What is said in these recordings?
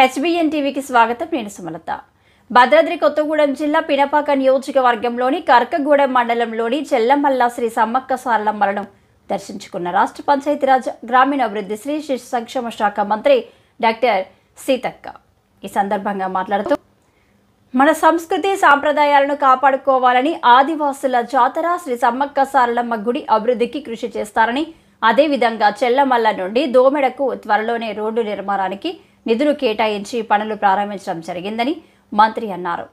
HBN టీవీకి స్వాగతం. నేను సుమలత. భద్రాద్రి కొత్తగూడెం జిల్లా పినపాక నియోజకవర్గంలోని కర్కగూడెం మండలంలోని చెల్లమల్ల శ్రీ సమ్మక్క సారలమ్మలను దర్శించుకున్న రాష్ట్ర పంచాయతీరాజ్ గ్రామీణాభివృద్ధి శ్రీ శిశు సంక్షేమ శాఖ మంత్రి డాక్టర్ సీతక్క ఈ సందర్భంగా మాట్లాడుతూ మన సంస్కృతి సాంప్రదాయాలను కాపాడుకోవాలని ఆదివాసుల జాతర శ్రీ సమ్మక్క సారలమ్మ గుడి అభివృద్ధికి కృషి చేస్తారని, అదేవిధంగా చెల్లమల్ల నుండి దోమెడకు త్వరలోనే రోడ్డు నిర్మాణానికి నిధులు కేటాయించి పనులు ప్రారంభించడం జరిగిందని మంత్రి అన్నారు.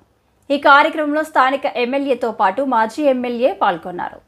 ఈ కార్యక్రమంలో స్థానిక ఎమ్మెల్యేతో పాటు మాజీ ఎమ్మెల్యే పాల్గొన్నారు.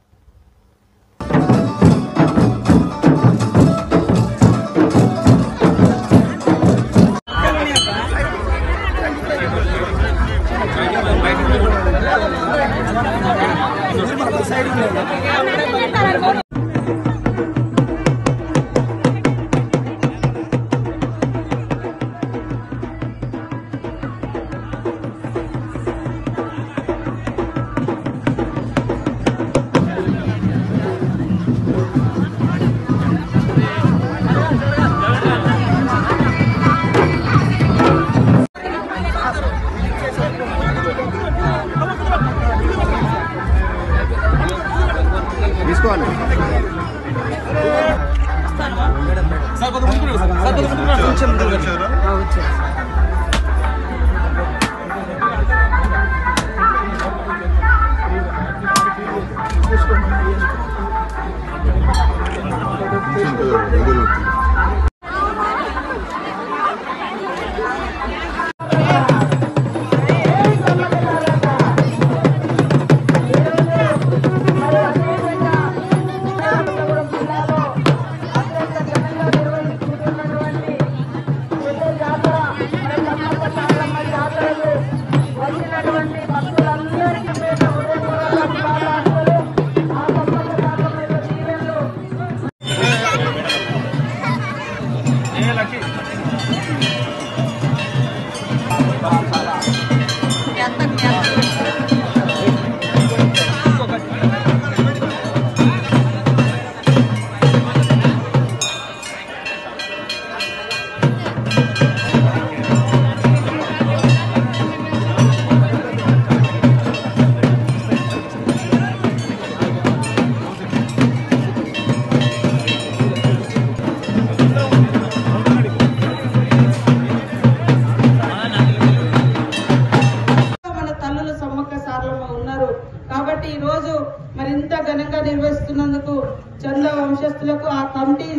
కాబట్టి ఈ రోజు మరింత ఘనంగా నిర్వహిస్తున్నందుకు చంద వంశస్థులకు, ఆ కమిటీ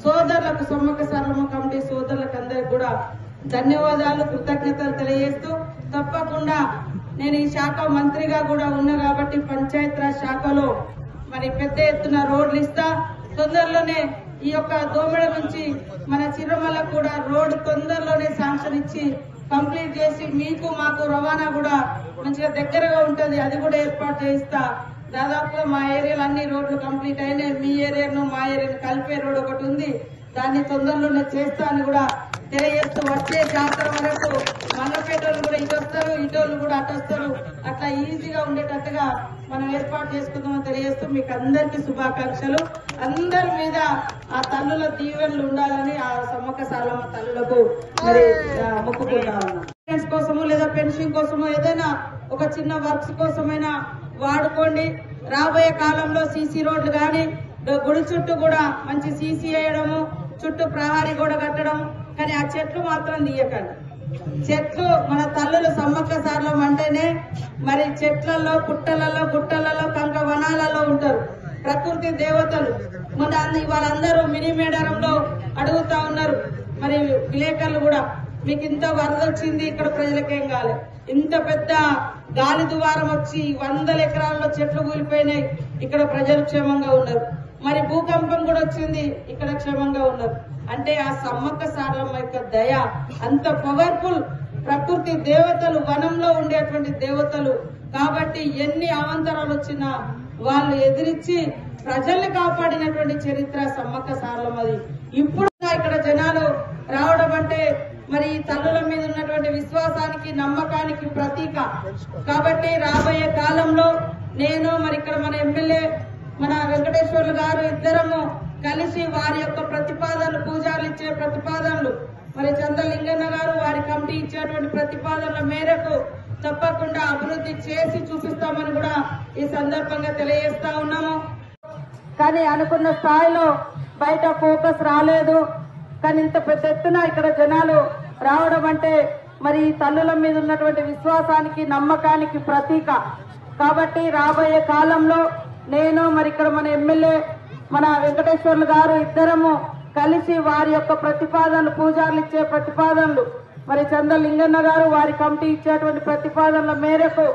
సోదరులకు, సమ్మక్క సారలమ్మ కమిటీ సోదరులకు అందరికి కూడా ధన్యవాదాలు, కృతజ్ఞతలు తెలియజేస్తూ, తప్పకుండా నేను ఈ శాఖ మంత్రిగా కూడా ఉన్నా కాబట్టి పంచాయతీరాజ్ శాఖలో మరి పెద్ద ఎత్తున రోడ్లు ఇస్తా. తొందరలోనే ఈ యొక్క దోమెడ నుంచి మన చిరమల్ల కూడా రోడ్డు తొందరలోనే శాంక్షన్ ఇచ్చి కంప్లీట్ చేసి మీకు మాకు రవాణా కూడా మంచిగా దగ్గరగా ఉంటుంది, అది కూడా ఏర్పాటు చేయిస్తా. దాదాపుగా మా ఏరియాలో అన్ని రోడ్లు కంప్లీట్ అయినాయి. మీ ఏరియాను మా ఏరియాను కలిపే రోడ్ ఒకటి ఉంది, దాన్ని తొందరలోనే చేస్తా అని కూడా తెలియజేస్తూ, వచ్చే జాతర వరకు మల్లపేటోళ్ళు కూడా ఇటు వస్తారు, ఇటోళ్ళు కూడా అటు వస్తారు, అట్లా ఈజీగా ఉండేటట్టుగా మనం ఏర్పాటు చేసుకుందామని తెలియజేస్తూ మీకు అందరికీ శుభాకాంక్షలు. అందరి మీద ఆ తల్లుల దీవెనలు ఉండాలని ఆ సమ్మక్క సారలమ్మ తల్లులకు మరి మొక్కుకుంటా ఉన్నాం. కోసమో లేదా పెన్షన్ కోసమో ఏదైనా ఒక చిన్న వర్క్స్ కోసమైనా వాడుకోండి. రాబోయే కాలంలో సీసీ రోడ్లు కానీ గుడి చుట్టూ కూడా మంచి సీసీ వేయడము, చుట్టూ ప్రహారీ గోడ కట్టడం, కానీ ఆ చెట్లు మాత్రం తీయకండి. చెట్లు మన తల్లులు సమ్మక్క సారలమ్మ అంటేనే మరి చెట్లలో, పుట్టలలో, గుట్టలలో, కంక వనాలలో ఉంటారు ప్రకృతి దేవతలు. మన వాళ్ళందరూ మినీ మేడారంలో అడుగుతా ఉన్నారు, మరి విలేకరులు కూడా, మీకు ఇంత వరద వచ్చింది, ఇక్కడ ప్రజలకేం కాలేదు, ఇంత పెద్ద గాలి దువారం వచ్చి 100 ఎకరాల్లో చెట్లు కూలిపోయినాయి, ఇక్కడ ప్రజలు క్షేమంగా ఉన్నారు. మరి భూకంపం కూడా వచ్చింది, ఇక్కడ క్షేమంగా ఉన్నారు. అంటే ఆ సమ్మక్క సారలమ్మ యొక్క దయ అంత పవర్ఫుల్. ప్రకృతి దేవతలు, వనంలో ఉండేటువంటి దేవతలు కాబట్టి ఎన్ని అవాంతరాలు వచ్చినా వాళ్ళు ఎదిరించి ప్రజల్ని కాపాడినటువంటి చరిత్ర సమ్మక్క సారలమ్మది. ఇప్పుడు ఇక్కడ జనాలు రావడం అంటే మరి తల్లుల మీద ఉన్నటువంటి విశ్వాసానికి, నమ్మకానికి ప్రతీక. కాబట్టి రాబోయే కాలంలో నేను మరి ఇక్కడ మన ఎమ్మెల్యే మన వెంకటేశ్వర్లు గారు ఇద్దరము కలిసి వారి యొక్క ప్రతిపాదనలు, పూజారులు ఇచ్చే ప్రతిపాదనలు మరి చంద్రలింగన్న గారు వారి కమిటీ ఇచ్చేటువంటి ప్రతిపాదనల మేరకు తప్పకుండా అభివృద్ధి చేసి చూపిస్తామని కూడా ఈ సందర్భంగా తెలియజేస్తా ఉన్నాము. కానీ అనుకున్న స్థాయిలో బయట ఫోకస్ రాలేదు. కానీ ఇంత పెద్ద ఎత్తున ఇక్కడ జనాలు రావడం అంటే మరి తల్లుల మీద ఉన్నటువంటి విశ్వాసానికి నమ్మకానికి ప్రతీక. కాబట్టి రాబోయే కాలంలో నేను మరి ఇక్కడ మన ఎమ్మెల్యే మన వెంకటేశ్వర్లు గారు ఇద్దరము కలిసి వారి యొక్క ప్రతిపాదనలు పూజారులు ఇచ్చే ప్రతిపాదనలు మరి చంద్రలింగన్న గారు వారి కమిటీ ఇచ్చేటువంటి ప్రతిపాదనల మేరకు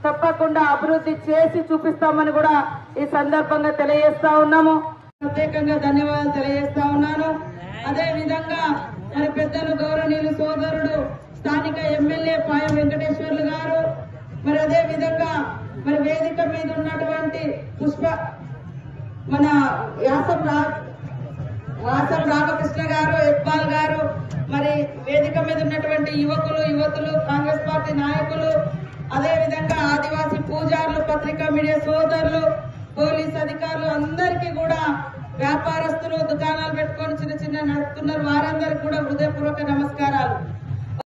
తప్పకుండా అభివృద్ధి చేసి చూపిస్తామని కూడా ఈ సందర్భంగా తెలియజేస్తా ఉన్నాము. ప్రత్యేకంగా ధన్యవాదాలు తెలియజేస్తా ఉన్నాను. అదే విధంగా మరి పెద్దలు గౌరవనీయులు సోదరుడు స్థానిక ఎమ్మెల్యే పాయం వెంకటేశ్వర్లు గారు మరి అదే విధంగా మరి వేదిక మీద ఉన్నటువంటి మన యాసం రామకృష్ణ గారు, ఇక్బాల్ గారు, మరి వేదిక మీద ఉన్నటువంటి యువతులు కాంగ్రెస్ పార్టీ నాయకులు, అదే విధంగా ఆదివాసీ పూజారులు, పత్రికా మీడియా సోదరులు, పోలీస్ అధికారులు అందరికీ కూడా, వ్యాపారస్తులు దుకాణాలు పెట్టుకొని చిన్న నడుపుతున్నారు వారందరికీ కూడా హృదయపూర్వక నమస్కారాలు.